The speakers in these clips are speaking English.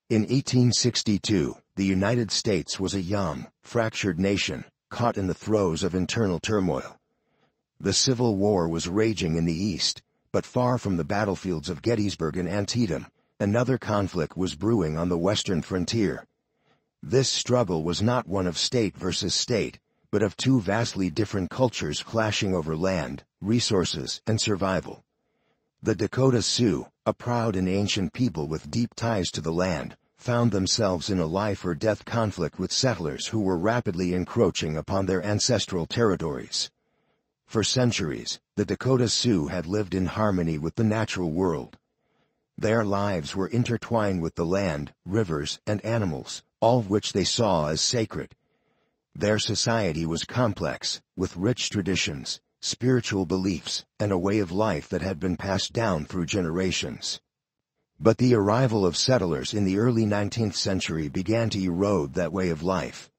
In 1862, the United States was a young, fractured nation, caught in the throes of internal turmoil. The Civil War was raging in the East, but far from the battlefields of Gettysburg and Antietam, another conflict was brewing on the western frontier. This struggle was not one of state versus state, but of two vastly different cultures clashing over land, resources, and survival. The Dakota Sioux, a proud and ancient people with deep ties to the land, found themselves in a life-or-death conflict with settlers who were rapidly encroaching upon their ancestral territories. For centuries, the Dakota Sioux had lived in harmony with the natural world. Their lives were intertwined with the land, rivers, and animals, all of which they saw as sacred. Their society was complex, with rich traditions, spiritual beliefs, and a way of life that had been passed down through generations. But the arrival of settlers in the early 19th century began to erode that way of life.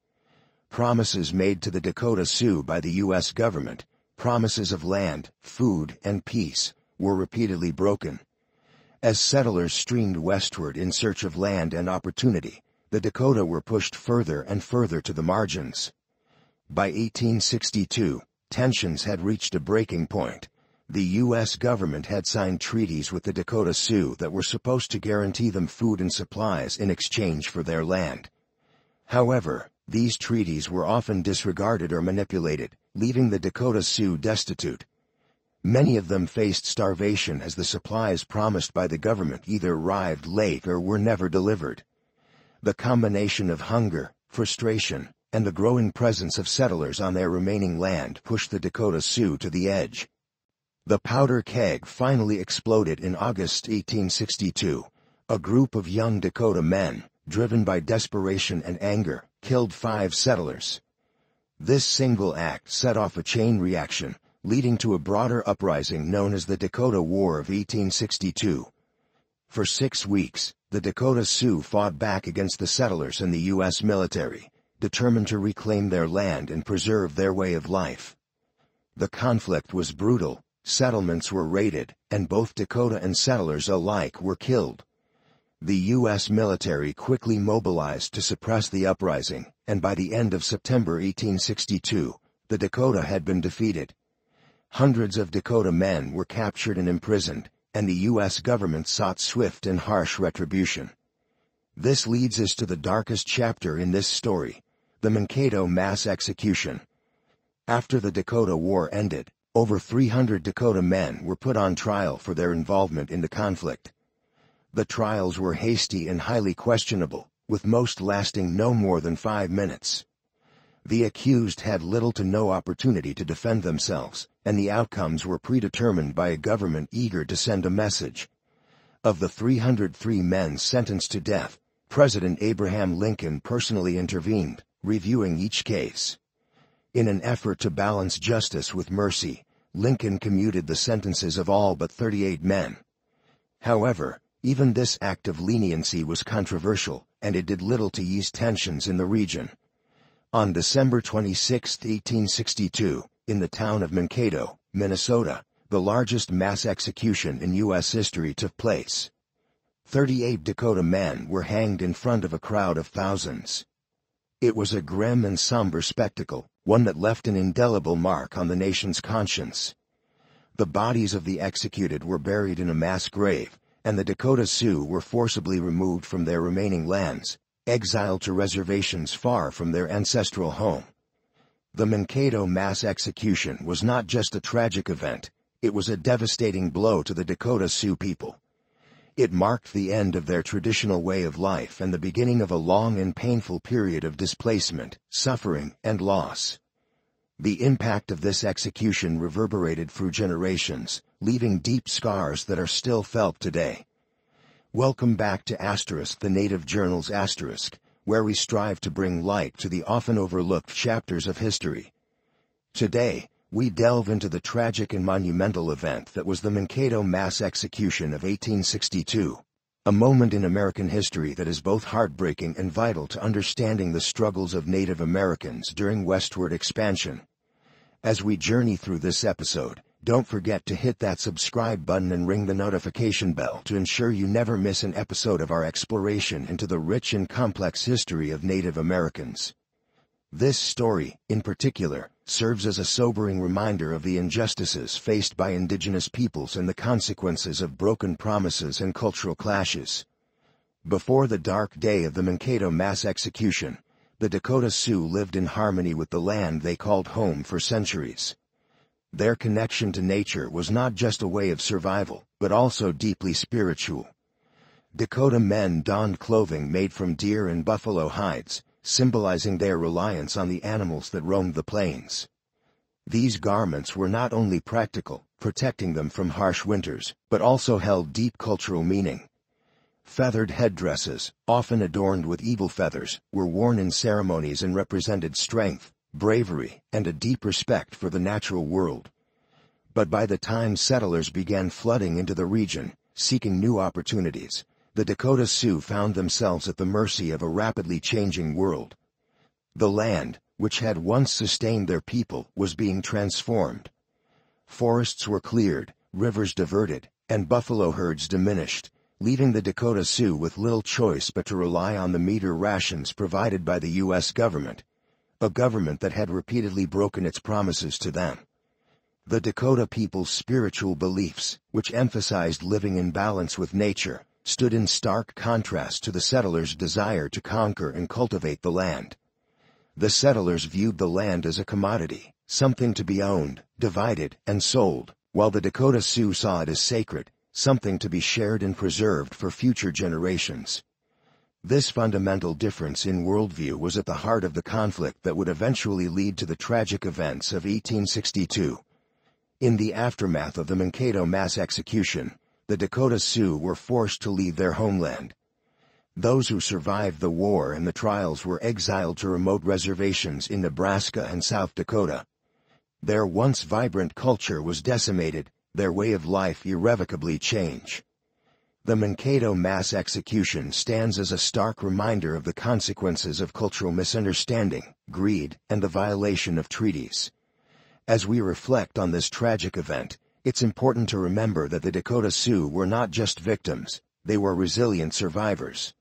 Promises made to the Dakota Sioux by the U.S. government, promises of land, food, and peace, were repeatedly broken. As settlers streamed westward in search of land and opportunity, the Dakota were pushed further and further to the margins. By 1862, tensions had reached a breaking point. The U.S. government had signed treaties with the Dakota Sioux that were supposed to guarantee them food and supplies in exchange for their land. However, these treaties were often disregarded or manipulated, leaving the Dakota Sioux destitute. Many of them faced starvation as the supplies promised by the government either arrived late or were never delivered. The combination of hunger, frustration, and the growing presence of settlers on their remaining land pushed the Dakota Sioux to the edge. The powder keg finally exploded in August 1862. A group of young Dakota men, driven by desperation and anger, killed 5 settlers. This single act set off a chain reaction, leading to a broader uprising known as the Dakota War of 1862. For 6 weeks, the Dakota Sioux fought back against the settlers and the U.S. military, determined to reclaim their land and preserve their way of life. The conflict was brutal. Settlements were raided, and both Dakota and settlers alike were killed. The U.S. military quickly mobilized to suppress the uprising, and by the end of September 1862, the Dakota had been defeated. Hundreds of Dakota men were captured and imprisoned, and the U.S. government sought swift and harsh retribution. This leads us to the darkest chapter in this story, the Mankato mass execution. After the Dakota War ended, over 300 Dakota men were put on trial for their involvement in the conflict. The trials were hasty and highly questionable, with most lasting no more than 5 minutes. The accused had little to no opportunity to defend themselves, and the outcomes were predetermined by a government eager to send a message. Of the 303 men sentenced to death, President Abraham Lincoln personally intervened, reviewing each case. In an effort to balance justice with mercy, Lincoln commuted the sentences of all but 38 men. However, even this act of leniency was controversial, and it did little to ease tensions in the region. On December 26, 1862, in the town of Mankato, Minnesota, the largest mass execution in U.S. history took place. 38 Dakota men were hanged in front of a crowd of thousands. It was a grim and somber spectacle, one that left an indelible mark on the nation's conscience. The bodies of the executed were buried in a mass grave, and the Dakota Sioux were forcibly removed from their remaining lands, exiled to reservations far from their ancestral home. The Mankato mass execution was not just a tragic event, it was a devastating blow to the Dakota Sioux people. It marked the end of their traditional way of life and the beginning of a long and painful period of displacement, suffering, and loss. The impact of this execution reverberated through generations, leaving deep scars that are still felt today. Welcome back to the Native Journal's Asterisk, where we strive to bring light to the often overlooked chapters of history. Today, we delve into the tragic and monumental event that was the Mankato mass execution of 1862, a moment in American history that is both heartbreaking and vital to understanding the struggles of Native Americans during westward expansion. As we journey through this episode, Don't forget to hit that subscribe button and ring the notification bell to ensure you never miss an episode of our exploration into the rich and complex history of Native Americans. This story, in particular, serves as a sobering reminder of the injustices faced by Indigenous peoples and the consequences of broken promises and cultural clashes. Before the dark day of the Mankato mass execution, the Dakota Sioux lived in harmony with the land they called home for centuries. Their connection to nature was not just a way of survival, but also deeply spiritual. Dakota men donned clothing made from deer and buffalo hides, symbolizing their reliance on the animals that roamed the plains. These garments were not only practical, protecting them from harsh winters, but also held deep cultural meaning. Feathered headdresses, often adorned with eagle feathers, were worn in ceremonies and represented strength, bravery, and a deep respect for the natural world. But by the time settlers began flooding into the region, seeking new opportunities, the Dakota Sioux found themselves at the mercy of a rapidly changing world. The land, which had once sustained their people, was being transformed. Forests were cleared, rivers diverted, and buffalo herds diminished, leaving the Dakota Sioux with little choice but to rely on the meager rations provided by the U.S. government, a government that had repeatedly broken its promises to them. The Dakota people's spiritual beliefs, which emphasized living in balance with nature, stood in stark contrast to the settlers' desire to conquer and cultivate the land. The settlers viewed the land as a commodity, something to be owned, divided, and sold, while the Dakota Sioux saw it as sacred, something to be shared and preserved for future generations. This fundamental difference in worldview was at the heart of the conflict that would eventually lead to the tragic events of 1862. In the aftermath of the Mankato mass execution, the Dakota Sioux were forced to leave their homeland. Those who survived the war and the trials were exiled to remote reservations in Nebraska and South Dakota. Their once vibrant culture was decimated, their way of life irrevocably changed. The Mankato mass execution stands as a stark reminder of the consequences of cultural misunderstanding, greed, and the violation of treaties. As we reflect on this tragic event, it's important to remember that the Dakota Sioux were not just victims, they were resilient survivors.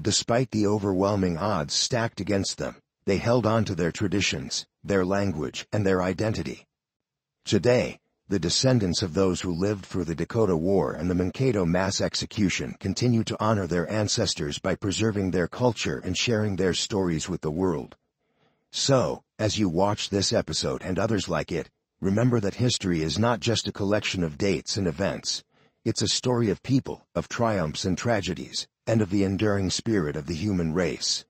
Despite the overwhelming odds stacked against them, they held on to their traditions, their language, and their identity. Today, the descendants of those who lived through the Dakota War and the Mankato mass execution continue to honor their ancestors by preserving their culture and sharing their stories with the world. So, as you watch this episode and others like it, remember that history is not just a collection of dates and events. It's a story of people, of triumphs and tragedies, and of the enduring spirit of the human race.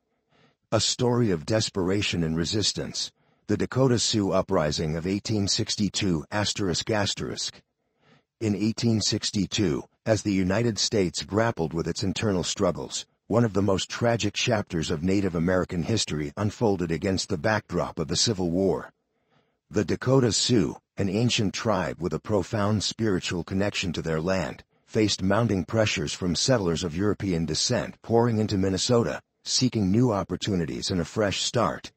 A story of desperation and resistance, the Dakota Sioux Uprising of 1862 ***. In 1862, as the United States grappled with its internal struggles, one of the most tragic chapters of Native American history unfolded against the backdrop of the Civil War. The Dakota Sioux, an ancient tribe with a profound spiritual connection to their land, faced mounting pressures from settlers of European descent pouring into Minnesota, seeking new opportunities and a fresh start.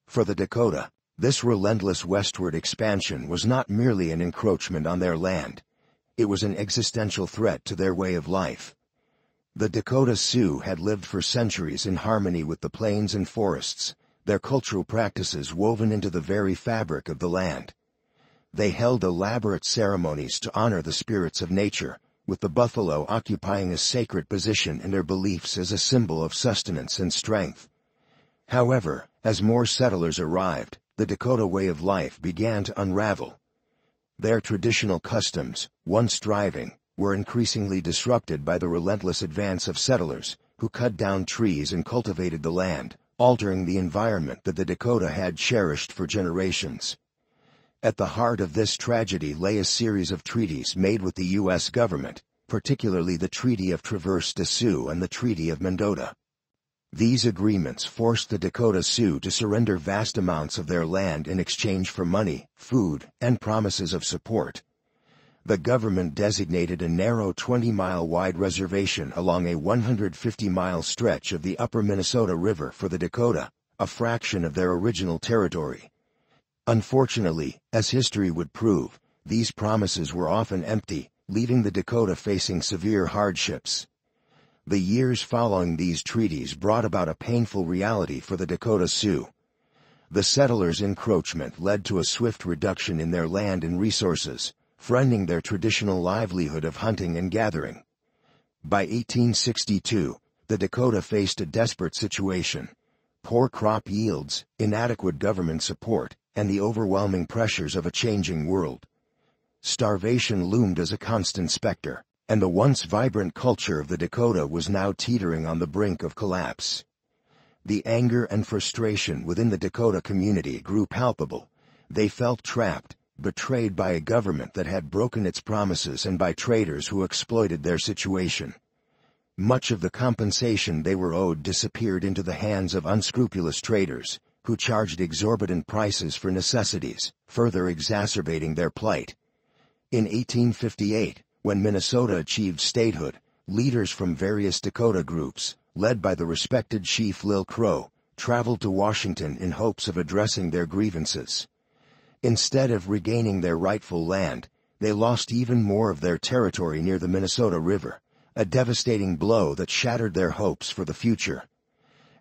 For the Dakota, this relentless westward expansion was not merely an encroachment on their land. It was an existential threat to their way of life. The Dakota Sioux had lived for centuries in harmony with the plains and forests, their cultural practices woven into the very fabric of the land. They held elaborate ceremonies to honor the spirits of nature, with the buffalo occupying a sacred position and their beliefs as a symbol of sustenance and strength. However, as more settlers arrived, the Dakota way of life began to unravel. Their traditional customs, once thriving, were increasingly disrupted by the relentless advance of settlers, who cut down trees and cultivated the land, altering the environment that the Dakota had cherished for generations. At the heart of this tragedy lay a series of treaties made with the U.S. government, particularly the Treaty of Traverse des Sioux and the Treaty of Mendota. These agreements forced the Dakota Sioux to surrender vast amounts of their land in exchange for money, food, and promises of support. The government designated a narrow 20-mile-wide reservation along a 150-mile stretch of the upper Minnesota River for the Dakota, a fraction of their original territory. Unfortunately, as history would prove, these promises were often empty, leaving the Dakota facing severe hardships. The years following these treaties brought about a painful reality for the Dakota Sioux. The settlers' encroachment led to a swift reduction in their land and resources, threatening their traditional livelihood of hunting and gathering. By 1862, the Dakota faced a desperate situation: poor crop yields, inadequate government support, and the overwhelming pressures of a changing world. Starvation loomed as a constant specter, and the once vibrant culture of the Dakota was now teetering on the brink of collapse. The anger and frustration within the Dakota community grew palpable. They felt trapped, betrayed by a government that had broken its promises and by traders who exploited their situation. Much of the compensation they were owed disappeared into the hands of unscrupulous traders, who charged exorbitant prices for necessities, further exacerbating their plight. In 1858, when Minnesota achieved statehood, leaders from various Dakota groups, led by the respected chief Lil Crow, traveled to Washington in hopes of addressing their grievances. Instead of regaining their rightful land, they lost even more of their territory near the Minnesota River, a devastating blow that shattered their hopes for the future.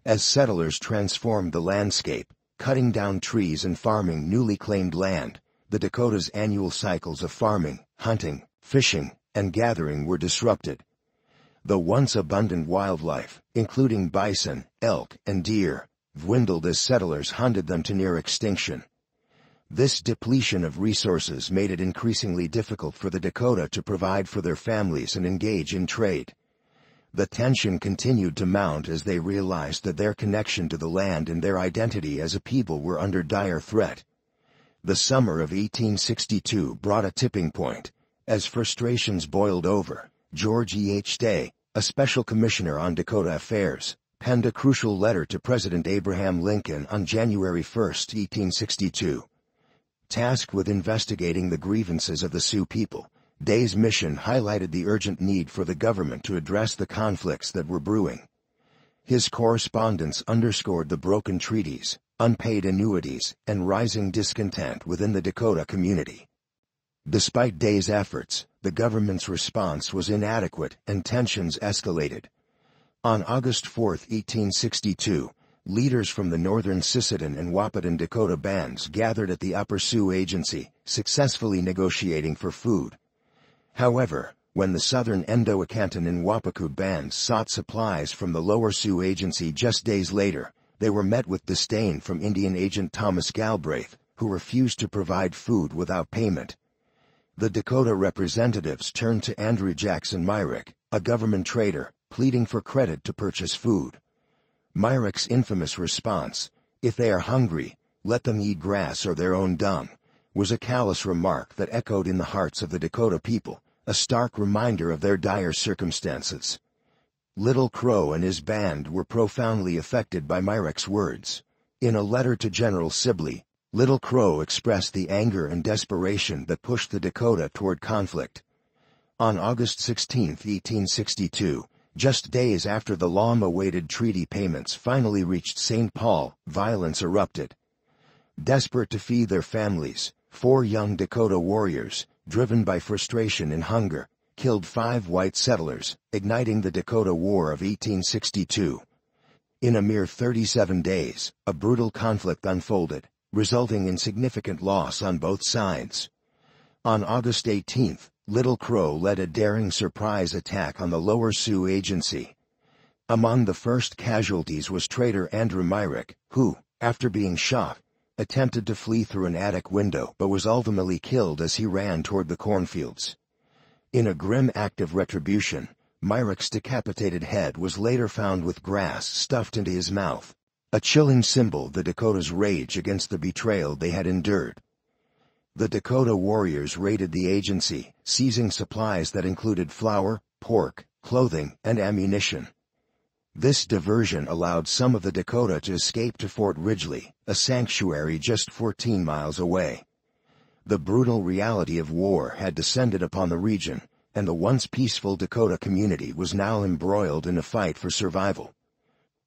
As settlers transformed the landscape, cutting down trees and farming newly claimed land, the Dakota's annual cycles of farming, hunting, fishing, and gathering were disrupted. The once abundant wildlife, including bison, elk, and deer, dwindled as settlers hunted them to near extinction. This depletion of resources made it increasingly difficult for the Dakota to provide for their families and engage in trade. The tension continued to mount as they realized that their connection to the land and their identity as a people were under dire threat. The summer of 1862 brought a tipping point. As frustrations boiled over, George E. H. Day, a special commissioner on Dakota affairs, penned a crucial letter to President Abraham Lincoln on January 1, 1862. Tasked with investigating the grievances of the Sioux people, Day's mission highlighted the urgent need for the government to address the conflicts that were brewing. His correspondence underscored the broken treaties, unpaid annuities, and rising discontent within the Dakota community. Despite Day's efforts, the government's response was inadequate and tensions escalated. On August 4, 1862, leaders from the northern Sisseton and Wahpeton Dakota bands gathered at the Upper Sioux Agency, successfully negotiating for food. However, when the southern Endo-Wakanton and Wapakoot bands sought supplies from the Lower Sioux Agency just days later, they were met with disdain from Indian agent Thomas Galbraith, who refused to provide food without payment. The Dakota representatives turned to Andrew Jackson Myrick, a government trader, pleading for credit to purchase food. Myrick's infamous response, "If they are hungry, let them eat grass or their own dung," was a callous remark that echoed in the hearts of the Dakota people, a stark reminder of their dire circumstances. Little Crow and his band were profoundly affected by Myrick's words. In a letter to General Sibley, Little Crow expressed the anger and desperation that pushed the Dakota toward conflict. On August 16, 1862, just days after the long-awaited treaty payments finally reached St. Paul, violence erupted. Desperate to feed their families, 4 young Dakota warriors, driven by frustration and hunger, killed 5 white settlers, igniting the Dakota War of 1862. In a mere 37 days, a brutal conflict unfolded, resulting in significant loss on both sides. On August 18, Little Crow led a daring surprise attack on the Lower Sioux Agency. Among the first casualties was trader Andrew Myrick, who, after being shot, attempted to flee through an attic window but was ultimately killed as he ran toward the cornfields. In a grim act of retribution, Myrick's decapitated head was later found with grass stuffed into his mouth, a chilling symbol of the Dakota's rage against the betrayal they had endured. The Dakota warriors raided the agency, seizing supplies that included flour, pork, clothing, and ammunition. This diversion allowed some of the Dakota to escape to Fort Ridgely, a sanctuary just 14 miles away. The brutal reality of war had descended upon the region, and the once peaceful Dakota community was now embroiled in a fight for survival.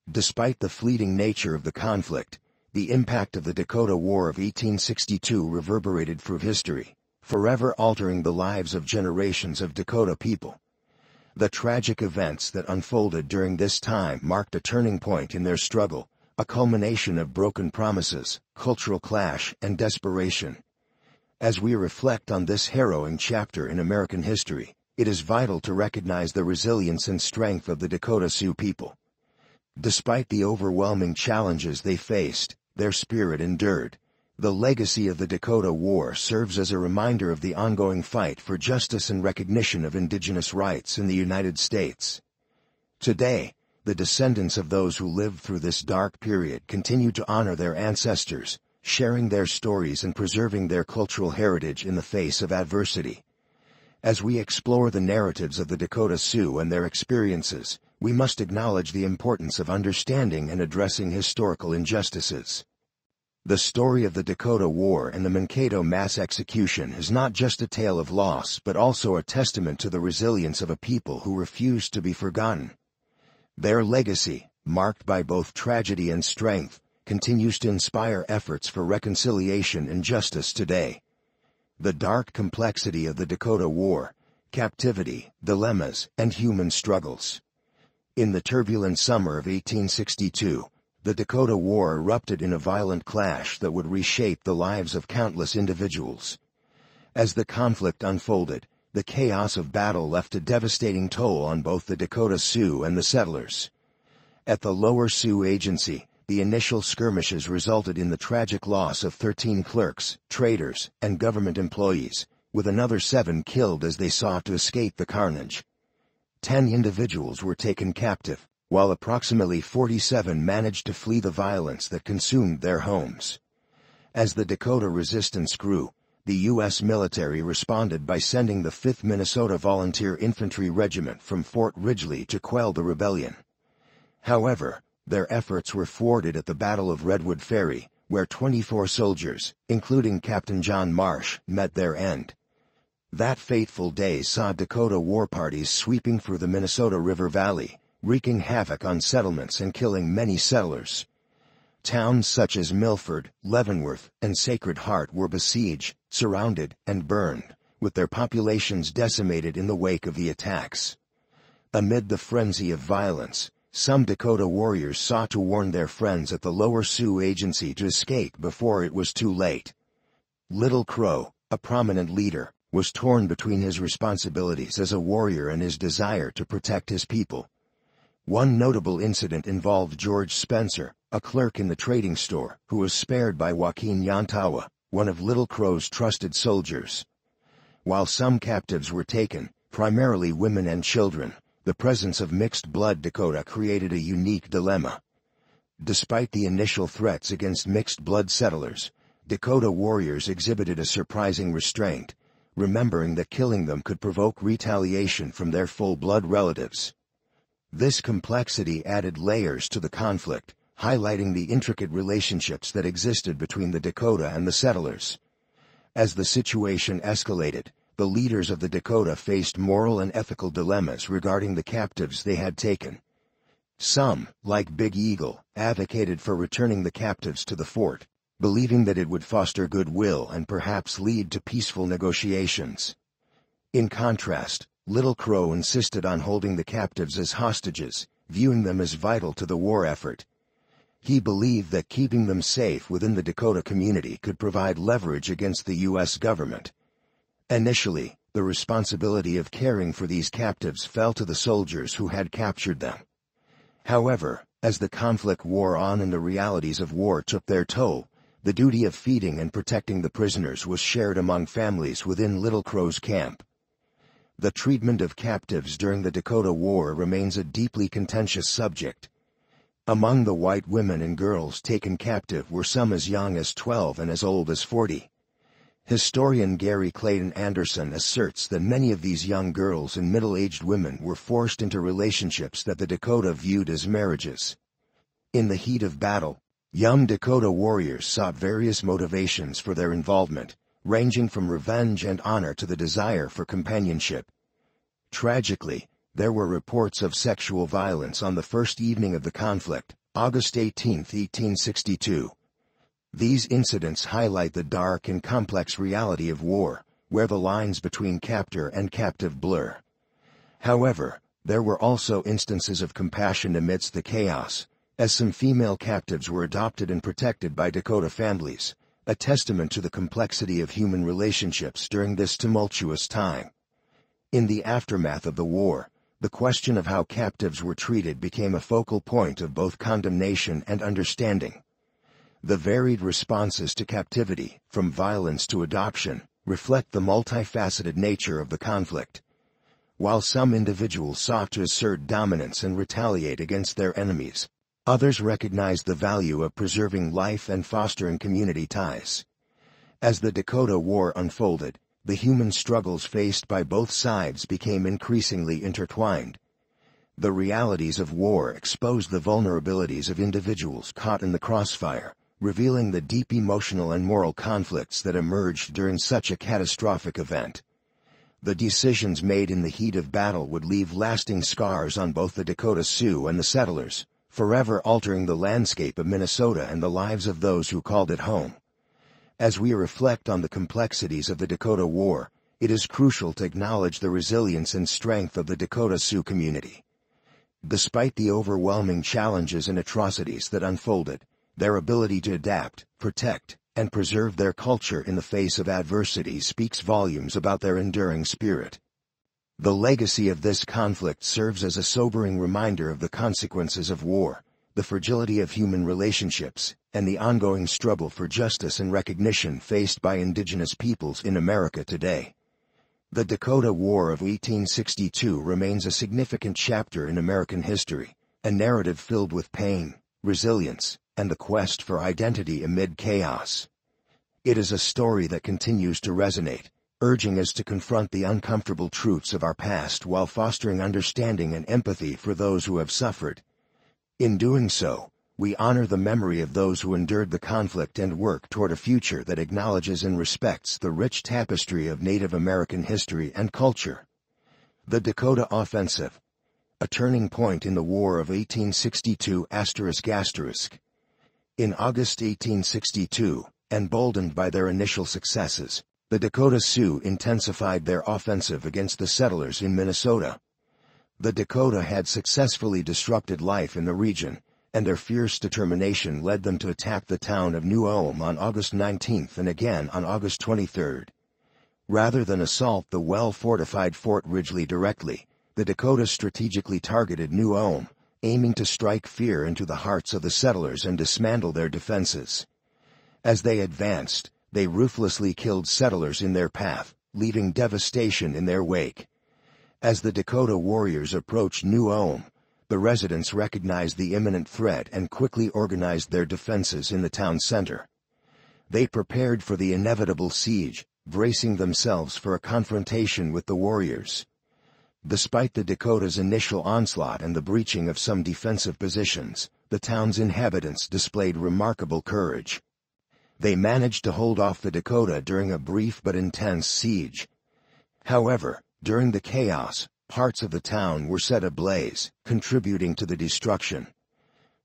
Despite the fleeting nature of the conflict, the impact of the Dakota War of 1862 reverberated through history. forever altering the lives of generations of Dakota people. The tragic events that unfolded during this time marked a turning point in their struggle, a culmination of broken promises, cultural clash, and desperation. As we reflect on this harrowing chapter in American history, it is vital to recognize the resilience and strength of the Dakota Sioux people. Despite the overwhelming challenges they faced, their spirit endured. The legacy of the Dakota War serves as a reminder of the ongoing fight for justice and recognition of Indigenous rights in the United States. Today, the descendants of those who lived through this dark period continue to honor their ancestors, sharing their stories and preserving their cultural heritage in the face of adversity. As we explore the narratives of the Dakota Sioux and their experiences, we must acknowledge the importance of understanding and addressing historical injustices. The story of the Dakota War and the Mankato mass execution is not just a tale of loss but also a testament to the resilience of a people who refused to be forgotten. Their legacy, marked by both tragedy and strength, continues to inspire efforts for reconciliation and justice today. The dark complexity of the Dakota War, captivity, dilemmas, and human struggles. In the turbulent summer of 1862, the Dakota War erupted in a violent clash that would reshape the lives of countless individuals. As the conflict unfolded, the chaos of battle left a devastating toll on both the Dakota Sioux and the settlers. At the Lower Sioux Agency, the initial skirmishes resulted in the tragic loss of 13 clerks, traders, and government employees, with another 7 killed as they sought to escape the carnage. 10 individuals were taken captive, while approximately 47 managed to flee the violence that consumed their homes. As the Dakota resistance grew, the U.S. military responded by sending the 5th Minnesota Volunteer Infantry Regiment from Fort Ridgely to quell the rebellion. However, their efforts were thwarted at the Battle of Redwood Ferry, where 24 soldiers, including Captain John Marsh, met their end. That fateful day saw Dakota war parties sweeping through the Minnesota River Valley, wreaking havoc on settlements and killing many settlers. Towns such as Milford, Leavenworth, and Sacred Heart were besieged, surrounded, and burned, with their populations decimated in the wake of the attacks. Amid the frenzy of violence, some Dakota warriors sought to warn their friends at the Lower Sioux Agency to escape before it was too late. Little Crow, a prominent leader, was torn between his responsibilities as a warrior and his desire to protect his people. One notable incident involved George Spencer, a clerk in the trading store, who was spared by Joaquin Yantawa, one of Little Crow's trusted soldiers. While some captives were taken, primarily women and children, the presence of mixed-blood Dakota created a unique dilemma. Despite the initial threats against mixed-blood settlers, Dakota warriors exhibited a surprising restraint, remembering that killing them could provoke retaliation from their full-blood relatives. This complexity added layers to the conflict, highlighting the intricate relationships that existed between the Dakota and the settlers. As the situation escalated, the leaders of the Dakota faced moral and ethical dilemmas regarding the captives they had taken. Some, like Big Eagle, advocated for returning the captives to the fort, believing that it would foster goodwill and perhaps lead to peaceful negotiations. In contrast, Little Crow insisted on holding the captives as hostages, viewing them as vital to the war effort. He believed that keeping them safe within the Dakota community could provide leverage against the U.S. government. Initially, the responsibility of caring for these captives fell to the soldiers who had captured them. However, as the conflict wore on and the realities of war took their toll, the duty of feeding and protecting the prisoners was shared among families within Little Crow's camp. The treatment of captives during the Dakota War remains a deeply contentious subject. Among the white women and girls taken captive were some as young as 12 and as old as 40. Historian Gary Clayton Anderson asserts that many of these young girls and middle-aged women were forced into relationships that the Dakota viewed as marriages. In the heat of battle, young Dakota warriors sought various motivations for their involvement, ranging from revenge and honor to the desire for companionship. Tragically, there were reports of sexual violence on the first evening of the conflict, August 18, 1862. These incidents highlight the dark and complex reality of war, where the lines between captor and captive blur. However, there were also instances of compassion amidst the chaos, as some female captives were adopted and protected by Dakota families, a testament to the complexity of human relationships during this tumultuous time. In the aftermath of the war, the question of how captives were treated became a focal point of both condemnation and understanding. The varied responses to captivity, from violence to adoption, reflect the multifaceted nature of the conflict. While some individuals sought to assert dominance and retaliate against their enemies, others recognized the value of preserving life and fostering community ties. As the Dakota War unfolded, the human struggles faced by both sides became increasingly intertwined. The realities of war exposed the vulnerabilities of individuals caught in the crossfire, revealing the deep emotional and moral conflicts that emerged during such a catastrophic event. The decisions made in the heat of battle would leave lasting scars on both the Dakota Sioux and the settlers, forever altering the landscape of Minnesota and the lives of those who called it home. As we reflect on the complexities of the Dakota War, it is crucial to acknowledge the resilience and strength of the Dakota Sioux community. Despite the overwhelming challenges and atrocities that unfolded, their ability to adapt, protect, and preserve their culture in the face of adversity speaks volumes about their enduring spirit. The legacy of this conflict serves as a sobering reminder of the consequences of war, the fragility of human relationships, and the ongoing struggle for justice and recognition faced by Indigenous peoples in America today. The Dakota War of 1862 remains a significant chapter in American history, a narrative filled with pain, resilience, and the quest for identity amid chaos. It is a story that continues to resonate, urging us to confront the uncomfortable truths of our past while fostering understanding and empathy for those who have suffered. In doing so, we honor the memory of those who endured the conflict and work toward a future that acknowledges and respects the rich tapestry of Native American history and culture. The Dakota Offensive, a turning point in the War of 1862 ***. In August 1862, emboldened by their initial successes, the Dakota Sioux intensified their offensive against the settlers in Minnesota. The Dakota had successfully disrupted life in the region, and their fierce determination led them to attack the town of New Ulm on August 19 and again on August 23. Rather than assault the well-fortified Fort Ridgely directly, the Dakota strategically targeted New Ulm, aiming to strike fear into the hearts of the settlers and dismantle their defenses. As they advanced, they ruthlessly killed settlers in their path, leaving devastation in their wake. As the Dakota warriors approached New Ulm, the residents recognized the imminent threat and quickly organized their defenses in the town center. They prepared for the inevitable siege, bracing themselves for a confrontation with the warriors. Despite the Dakota's initial onslaught and the breaching of some defensive positions, the town's inhabitants displayed remarkable courage. They managed to hold off the Dakota during a brief but intense siege. However, during the chaos, parts of the town were set ablaze, contributing to the destruction.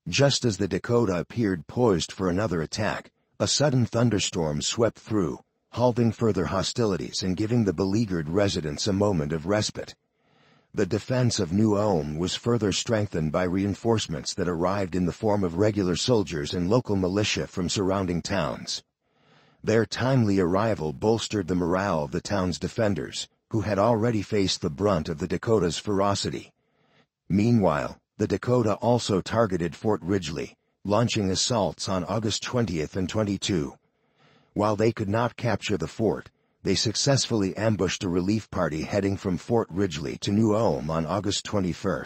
Just as the Dakota appeared poised for another attack, a sudden thunderstorm swept through, halting further hostilities and giving the beleaguered residents a moment of respite. The defense of New Ulm was further strengthened by reinforcements that arrived in the form of regular soldiers and local militia from surrounding towns. Their timely arrival bolstered the morale of the town's defenders, who had already faced the brunt of the Dakota's ferocity. Meanwhile, the Dakota also targeted Fort Ridgely, launching assaults on August 20 and 22. While they could not capture the fort, they successfully ambushed a relief party heading from Fort Ridgely to New Ulm on August 21.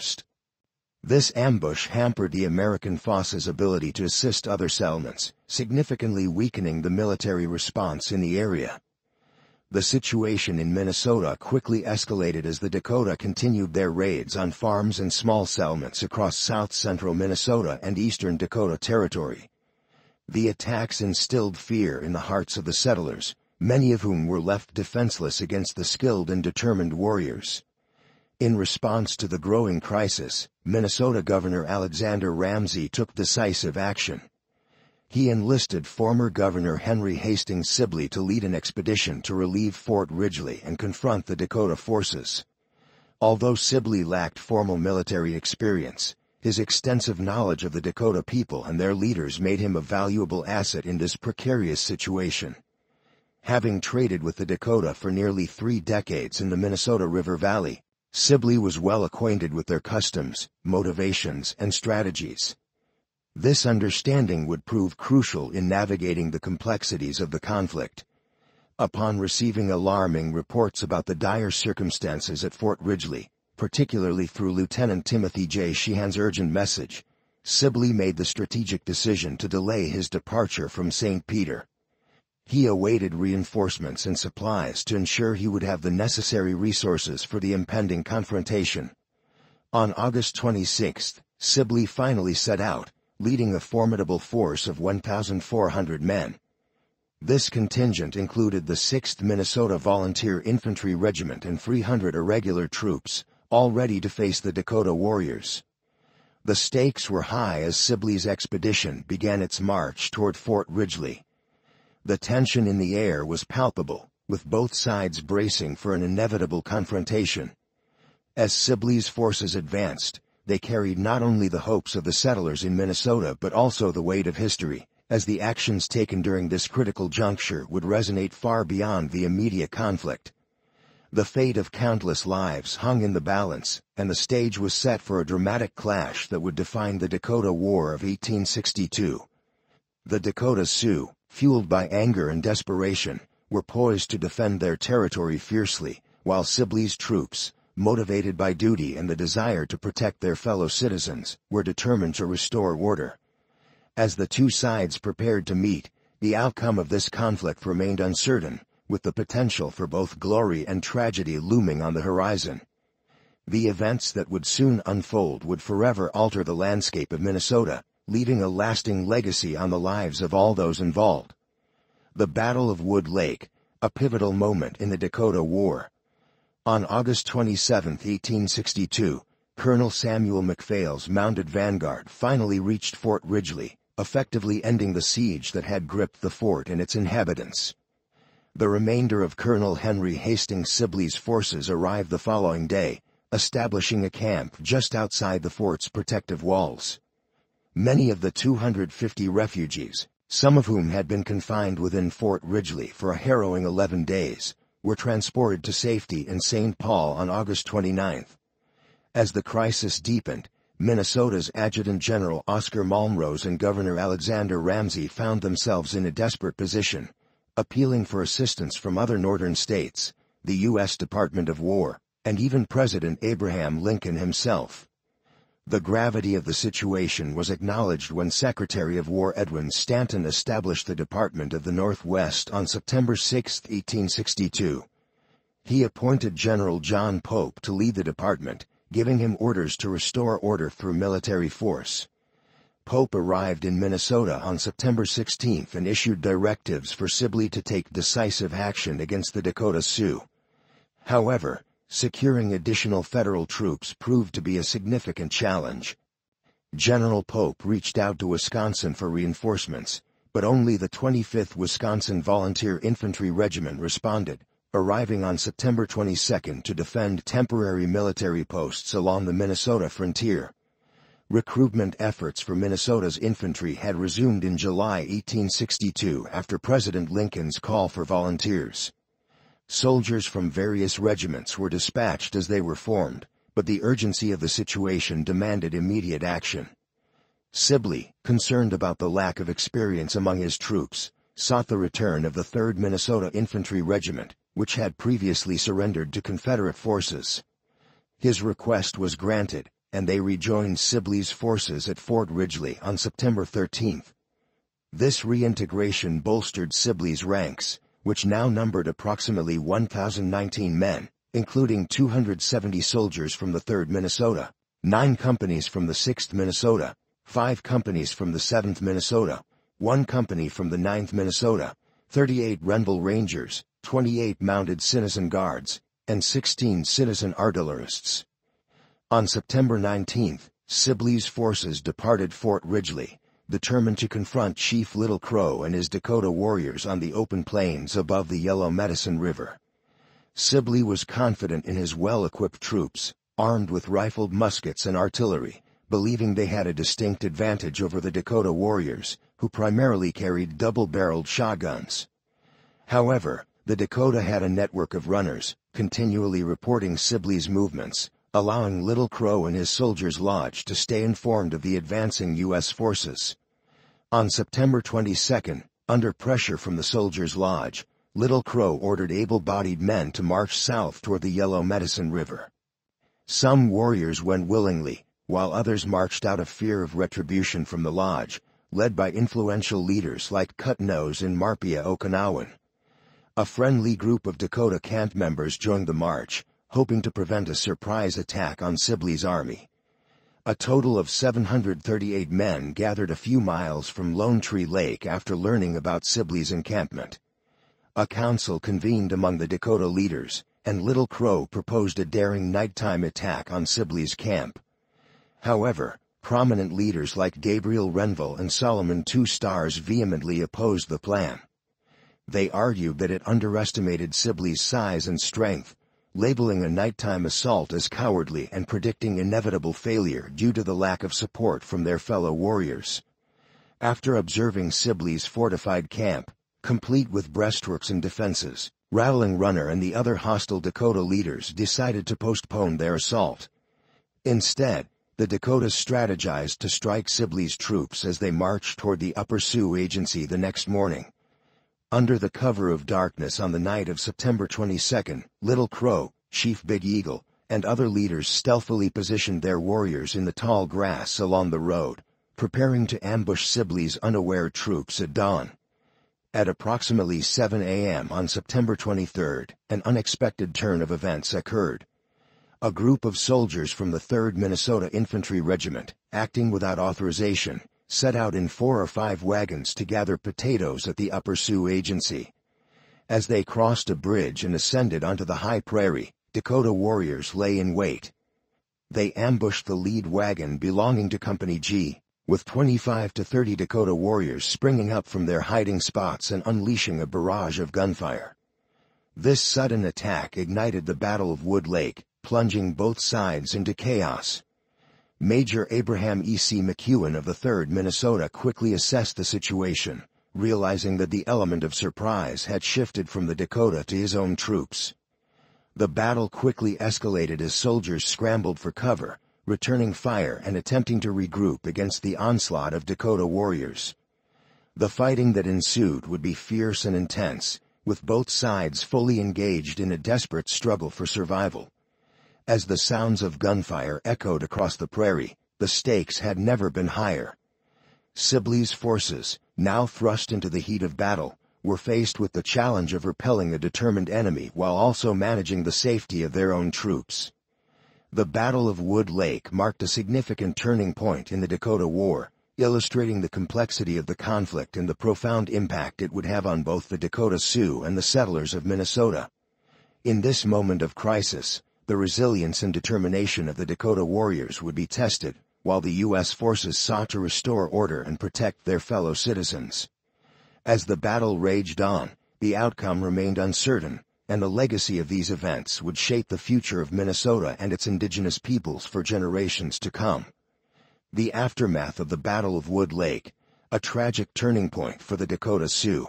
This ambush hampered the American force's ability to assist other settlements, significantly weakening the military response in the area. The situation in Minnesota quickly escalated as the Dakota continued their raids on farms and small settlements across south-central Minnesota and eastern Dakota Territory. The attacks instilled fear in the hearts of the settlers, many of whom were left defenseless against the skilled and determined warriors. In response to the growing crisis, Minnesota Governor Alexander Ramsey took decisive action. He enlisted former Governor Henry Hastings Sibley to lead an expedition to relieve Fort Ridgely and confront the Dakota forces. Although Sibley lacked formal military experience, his extensive knowledge of the Dakota people and their leaders made him a valuable asset in this precarious situation. Having traded with the Dakota for nearly 3 decades in the Minnesota River Valley, Sibley was well acquainted with their customs, motivations, and strategies. This understanding would prove crucial in navigating the complexities of the conflict. Upon receiving alarming reports about the dire circumstances at Fort Ridgely, particularly through Lieutenant Timothy J. Sheehan's urgent message, Sibley made the strategic decision to delay his departure from St. Peter. He awaited reinforcements and supplies to ensure he would have the necessary resources for the impending confrontation. On August 26, Sibley finally set out, leading a formidable force of 1,400 men. This contingent included the 6th Minnesota Volunteer Infantry Regiment and 300 irregular troops, all ready to face the Dakota warriors. The stakes were high as Sibley's expedition began its march toward Fort Ridgely. The tension in the air was palpable, with both sides bracing for an inevitable confrontation. As Sibley's forces advanced, they carried not only the hopes of the settlers in Minnesota but also the weight of history, as the actions taken during this critical juncture would resonate far beyond the immediate conflict. The fate of countless lives hung in the balance, and the stage was set for a dramatic clash that would define the Dakota War of 1862. The Dakota Sioux, fueled by anger and desperation, were poised to defend their territory fiercely, while Sibley's troops, motivated by duty and the desire to protect their fellow citizens, were determined to restore order. As the two sides prepared to meet, the outcome of this conflict remained uncertain, with the potential for both glory and tragedy looming on the horizon. The events that would soon unfold would forever alter the landscape of Minnesota, leaving a lasting legacy on the lives of all those involved. The Battle of Wood Lake, a pivotal moment in the Dakota War. On August 27, 1862, Colonel Samuel McPhail's mounted vanguard finally reached Fort Ridgely, effectively ending the siege that had gripped the fort and its inhabitants. The remainder of Colonel Henry Hastings Sibley's forces arrived the following day, establishing a camp just outside the fort's protective walls. Many of the 250 refugees, some of whom had been confined within Fort Ridgely for a harrowing 11 days, were transported to safety in St. Paul on August 29. As the crisis deepened, Minnesota's Adjutant General Oscar Malmrose and Governor Alexander Ramsey found themselves in a desperate position, appealing for assistance from other northern states, the U.S. Department of War, and even President Abraham Lincoln himself. The gravity of the situation was acknowledged when Secretary of War Edwin Stanton established the Department of the Northwest on September 6, 1862. He appointed General John Pope to lead the department, giving him orders to restore order through military force. Pope arrived in Minnesota on September 16 and issued directives for Sibley to take decisive action against the Dakota Sioux. However, securing additional federal troops proved to be a significant challenge. General Pope reached out to Wisconsin for reinforcements, but only the 25th Wisconsin Volunteer Infantry Regiment responded, arriving on September 22 to defend temporary military posts along the Minnesota frontier. Recruitment efforts for Minnesota's infantry had resumed in July 1862 after President Lincoln's call for volunteers. Soldiers from various regiments were dispatched as they were formed, but the urgency of the situation demanded immediate action. Sibley, concerned about the lack of experience among his troops, sought the return of the 3rd Minnesota Infantry Regiment, which had previously surrendered to Confederate forces. His request was granted, and they rejoined Sibley's forces at Fort Ridgely on September 13. This reintegration bolstered Sibley's ranks, which now numbered approximately 1,019 men, including 270 soldiers from the 3rd Minnesota, 9 companies from the 6th Minnesota, 5 companies from the 7th Minnesota, 1 company from the 9th Minnesota, 38 Renville Rangers, 28 mounted citizen guards, and 16 citizen artillerists. On September 19, Sibley's forces departed Fort Ridgely, determined to confront Chief Little Crow and his Dakota warriors on the open plains above the Yellow Medicine River. Sibley was confident in his well-equipped troops, armed with rifled muskets and artillery, believing they had a distinct advantage over the Dakota warriors, who primarily carried double-barreled shotguns. However, the Dakota had a network of runners, continually reporting Sibley's movements, allowing Little Crow and his soldiers lodge to stay informed of the advancing U.S. forces. On September 22, under pressure from the soldiers' lodge, Little Crow ordered able-bodied men to march south toward the Yellow Medicine River. Some warriors went willingly, while others marched out of fear of retribution from the lodge, led by influential leaders like Cut Nose and Marpia Okinawan. A friendly group of Dakota camp members joined the march, hoping to prevent a surprise attack on Sibley's army. A total of 738 men gathered a few miles from Lone Tree Lake after learning about Sibley's encampment. A council convened among the Dakota leaders, and Little Crow proposed a daring nighttime attack on Sibley's camp. However, prominent leaders like Gabriel Renville and Solomon Two Stars vehemently opposed the plan. They argued that it underestimated Sibley's size and strength, labeling a nighttime assault as cowardly and predicting inevitable failure due to the lack of support from their fellow warriors. After observing Sibley's fortified camp, complete with breastworks and defenses, Rattling Runner and the other hostile Dakota leaders decided to postpone their assault. Instead, the Dakotas strategized to strike Sibley's troops as they marched toward the Upper Sioux Agency the next morning. Under the cover of darkness on the night of September 22, Little Crow, Chief Big Eagle, and other leaders stealthily positioned their warriors in the tall grass along the road, preparing to ambush Sibley's unaware troops at dawn. At approximately 7 a.m. on September 23, an unexpected turn of events occurred. A group of soldiers from the 3rd Minnesota Infantry Regiment, acting without authorization, set out in 4 or 5 wagons to gather potatoes at the Upper Sioux Agency. As they crossed a bridge and ascended onto the high prairie, Dakota warriors lay in wait. They ambushed the lead wagon belonging to Company G, with 25 to 30 Dakota warriors springing up from their hiding spots and unleashing a barrage of gunfire. This sudden attack ignited the Battle of Wood Lake, plunging both sides into chaos. Major Abraham E.C. McEwen of the 3rd Minnesota quickly assessed the situation, realizing that the element of surprise had shifted from the Dakota to his own troops. The battle quickly escalated as soldiers scrambled for cover, returning fire and attempting to regroup against the onslaught of Dakota warriors. The fighting that ensued would be fierce and intense, with both sides fully engaged in a desperate struggle for survival. As the sounds of gunfire echoed across the prairie, the stakes had never been higher. Sibley's forces, now thrust into the heat of battle, were faced with the challenge of repelling a determined enemy while also managing the safety of their own troops. The Battle of Wood Lake marked a significant turning point in the Dakota War, illustrating the complexity of the conflict and the profound impact it would have on both the Dakota Sioux and the settlers of Minnesota. In this moment of crisis, the resilience and determination of the Dakota warriors would be tested, while the U.S. forces sought to restore order and protect their fellow citizens. As the battle raged on, the outcome remained uncertain, and the legacy of these events would shape the future of Minnesota and its indigenous peoples for generations to come. The aftermath of the Battle of Wood Lake, a tragic turning point for the Dakota Sioux.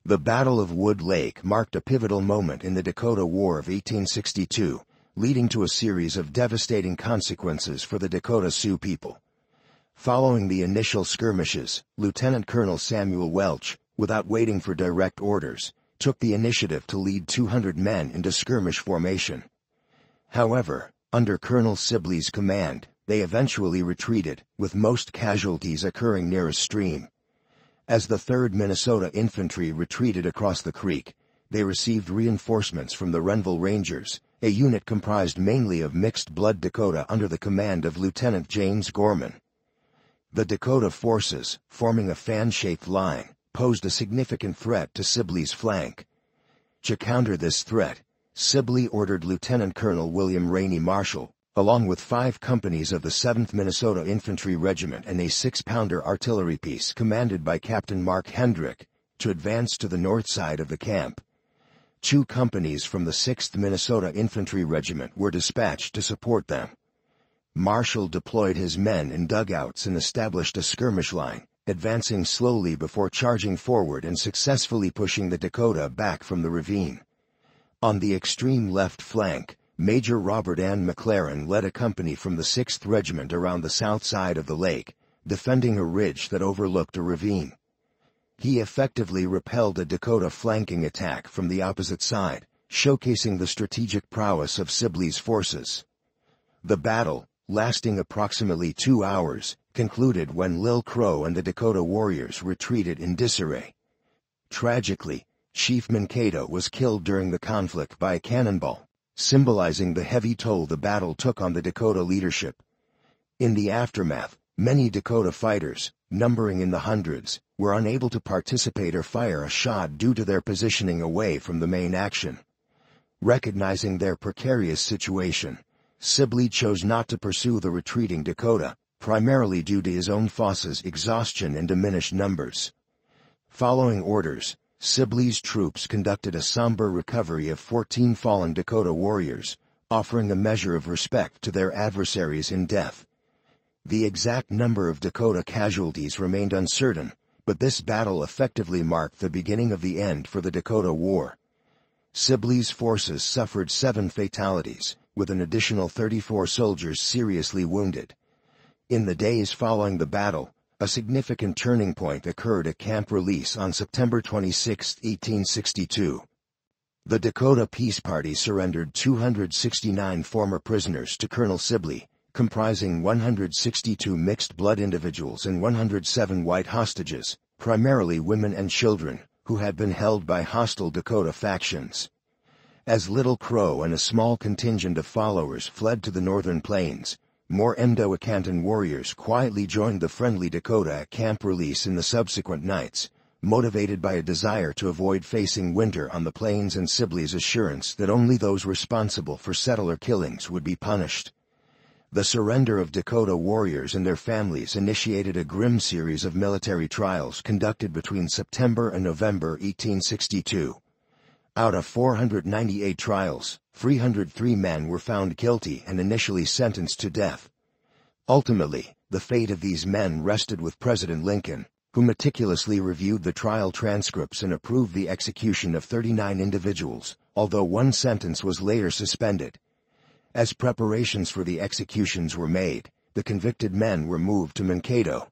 The Battle of Wood Lake marked a pivotal moment in the Dakota War of 1862, leading to a series of devastating consequences for the Dakota Sioux people. Following the initial skirmishes, Lieutenant Colonel Samuel Welch, without waiting for direct orders, took the initiative to lead 200 men into skirmish formation. However, under Colonel Sibley's command, they eventually retreated, with most casualties occurring near a stream. As the 3rd Minnesota Infantry retreated across the creek, they received reinforcements from the Renville Rangers, a unit comprised mainly of mixed-blood Dakota under the command of Lieutenant James Gorman. The Dakota forces, forming a fan-shaped line, posed a significant threat to Sibley's flank. To counter this threat, Sibley ordered Lieutenant Colonel William Rainey Marshall, along with 5 companies of the 7th Minnesota Infantry Regiment and a 6-pounder artillery piece commanded by Captain Mark Hendrick, to advance to the north side of the camp. 2 companies from the 6th Minnesota Infantry Regiment were dispatched to support them. Marshall deployed his men in dugouts and established a skirmish line, advancing slowly before charging forward and successfully pushing the Dakota back from the ravine. On the extreme left flank, Major Robert Ann McLaren led a company from the 6th Regiment around the south side of the lake, defending a ridge that overlooked a ravine. He effectively repelled a Dakota flanking attack from the opposite side, showcasing the strategic prowess of Sibley's forces. The battle, lasting approximately 2 hours, concluded when Lil Crow and the Dakota warriors retreated in disarray. Tragically, Chief Mankato was killed during the conflict by a cannonball, symbolizing the heavy toll the battle took on the Dakota leadership. In the aftermath, many Dakota fighters, numbering in the hundreds, were unable to participate or fire a shot due to their positioning away from the main action. Recognizing their precarious situation, Sibley chose not to pursue the retreating Dakota, primarily due to his own forces' exhaustion and diminished numbers. Following orders, Sibley's troops conducted a somber recovery of 14 fallen Dakota warriors, offering a measure of respect to their adversaries in death. The exact number of Dakota casualties remained uncertain, but this battle effectively marked the beginning of the end for the Dakota War. Sibley's forces suffered 7 fatalities, with an additional 34 soldiers seriously wounded. In the days following the battle, a significant turning point occurred at Camp Release on September 26, 1862. The Dakota Peace Party surrendered 269 former prisoners to Colonel Sibley, comprising 162 mixed-blood individuals and 107 white hostages, primarily women and children, who had been held by hostile Dakota factions. As Little Crow and a small contingent of followers fled to the northern plains, more Mdewakanton warriors quietly joined the friendly Dakota at Camp Release in the subsequent nights, motivated by a desire to avoid facing winter on the plains and Sibley's assurance that only those responsible for settler killings would be punished. The surrender of Dakota warriors and their families initiated a grim series of military trials conducted between September and November 1862. Out of 498 trials, 303 men were found guilty and initially sentenced to death. Ultimately, the fate of these men rested with President Lincoln, who meticulously reviewed the trial transcripts and approved the execution of 39 individuals, although one sentence was later suspended. As preparations for the executions were made, the convicted men were moved to Mankato.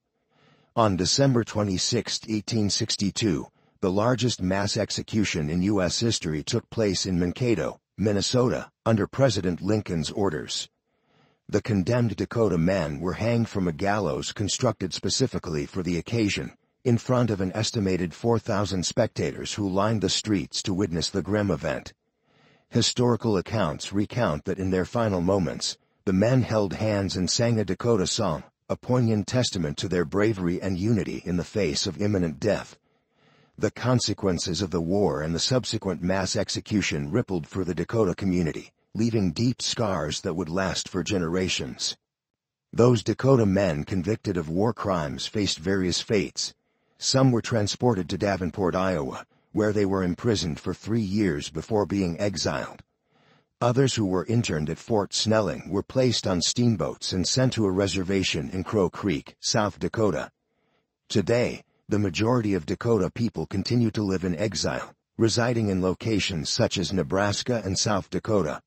On December 26, 1862, the largest mass execution in U.S. history took place in Mankato, Minnesota, under President Lincoln's orders. The condemned Dakota men were hanged from a gallows constructed specifically for the occasion, in front of an estimated 4,000 spectators who lined the streets to witness the grim event. Historical accounts recount that in their final moments, the men held hands and sang a Dakota song, a poignant testament to their bravery and unity in the face of imminent death. The consequences of the war and the subsequent mass execution rippled through the Dakota community, leaving deep scars that would last for generations. Those Dakota men convicted of war crimes faced various fates. Some were transported to Davenport, Iowa, where they were imprisoned for 3 years before being exiled. Others who were interned at Fort Snelling were placed on steamboats and sent to a reservation in Crow Creek, South Dakota. Today, the majority of Dakota people continue to live in exile, residing in locations such as Nebraska and South Dakota.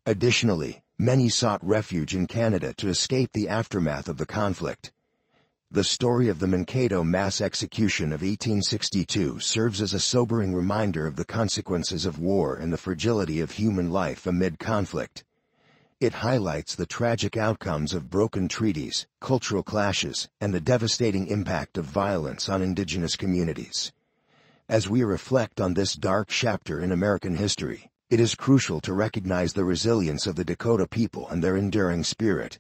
Additionally, many sought refuge in Canada to escape the aftermath of the conflict. The story of the Mankato mass execution of 1862 serves as a sobering reminder of the consequences of war and the fragility of human life amid conflict. It highlights the tragic outcomes of broken treaties, cultural clashes, and the devastating impact of violence on Indigenous communities. As we reflect on this dark chapter in American history, it is crucial to recognize the resilience of the Dakota people and their enduring spirit.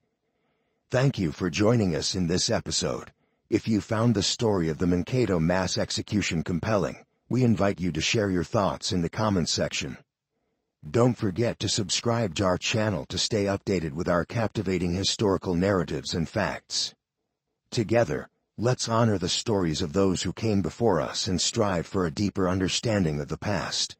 Thank you for joining us in this episode. If you found the story of the Mankato mass execution compelling, we invite you to share your thoughts in the comments section. Don't forget to subscribe to our channel to stay updated with our captivating historical narratives and facts. Together, let's honor the stories of those who came before us and strive for a deeper understanding of the past.